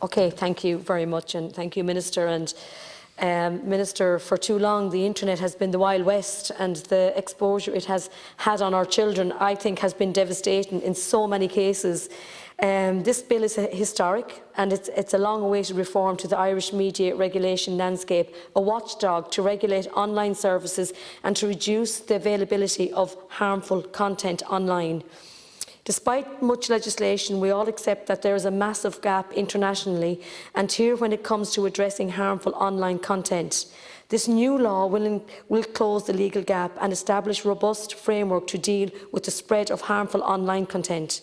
Okay, thank you very much, and thank you, Minister. And Minister, for too long the internet has been the Wild West, and the exposure it has had on our children, I think, has been devastating in so many cases. This bill is historic, and it's a long-awaited reform to the Irish media regulation landscape, a watchdog to regulate online services and to reduce the availability of harmful content online. Despite much legislation, we all accept that there is a massive gap internationally and here when it comes to addressing harmful online content. This new law will close the legal gap and establish a robust framework to deal with the spread of harmful online content.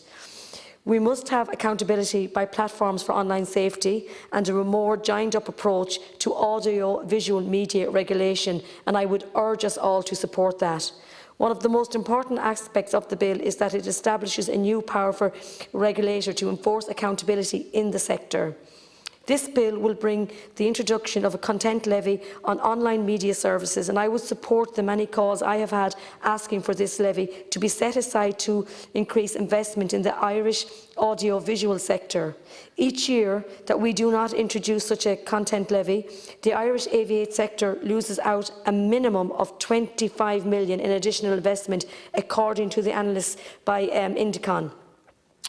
We must have accountability by platforms for online safety and a more joined-up approach to audio-visual media regulation, and I would urge us all to support that. One of the most important aspects of the bill is that it establishes a new power for regulator to enforce accountability in the sector. This bill will bring the introduction of a content levy on online media services, and I would support the many calls I have had asking for this levy to be set aside to increase investment in the Irish audio-visual sector. Each year that we do not introduce such a content levy, the Irish AV8 sector loses out a minimum of 25 million in additional investment, according to the analysts by Indicon.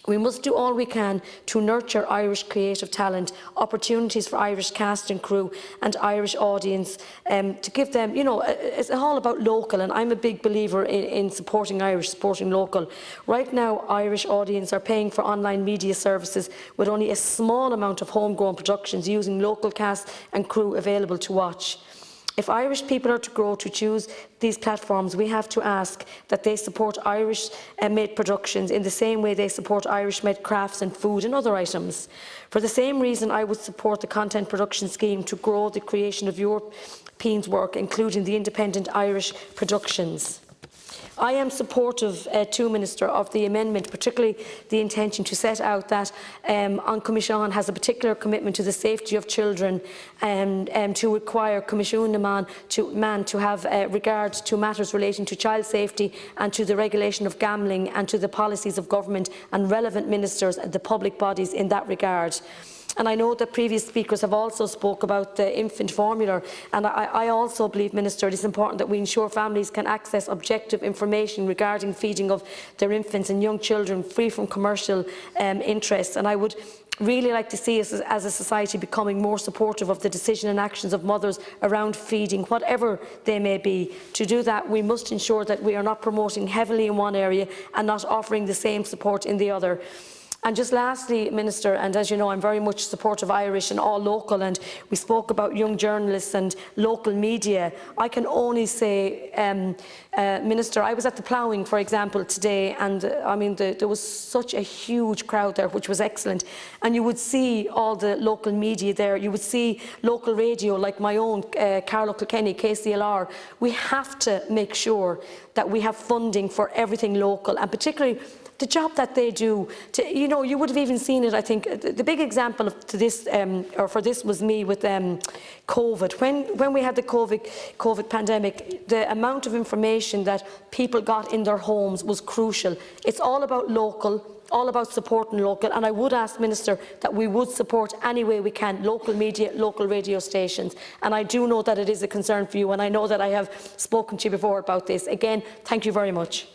We must do all we can to nurture Irish creative talent, opportunities for Irish cast and crew and Irish audience, to give them, it's all about local, and I'm a big believer in supporting Irish, supporting local. Right now, Irish audience are paying for online media services with only a small amount of homegrown productions using local cast and crew available to watch. If Irish people are to grow to choose these platforms, we have to ask that they support Irish-made productions in the same way they support Irish-made crafts and food and other items. For the same reason, I would support the content production scheme to grow the creation of Europeans' work, including the independent Irish productions. I am supportive, too, Minister, of the amendment, particularly the intention to set out that An Commission has a particular commitment to the safety of children and to require Commission to have regard to matters relating to child safety and to the regulation of gambling and to the policies of government and relevant ministers and the public bodies in that regard. And I know that previous speakers have also spoke about the infant formula, and I also believe, Minister, it is important that we ensure families can access objective information regarding feeding of their infants and young children free from commercial interests. And I would really like to see us as a society becoming more supportive of the decision and actions of mothers around feeding, whatever they may be. To do that, we must ensure that we are not promoting heavily in one area and not offering the same support in the other. And just lastly, Minister, and as you know, I'm very much supportive of Irish and all local, and we spoke about young journalists and local media. I can only say, Minister, I was at the ploughing, for example, today, and there was such a huge crowd there, which was excellent. And you would see all the local media there. You would see local radio, like my own, Carlow Kilkenny, KCLR. We have to make sure that we have funding for everything local, and particularly the job that they do. You would have even seen it, I think, the big example to this, for this was me with COVID. When we had the COVID pandemic, the amount of information that people got in their homes was crucial. It's all about local, all about supporting local, and I would ask, Minister, that we would support any way we can local media, local radio stations. And I do know that it is a concern for you, and I know that I have spoken to you before about this. Again, thank you very much.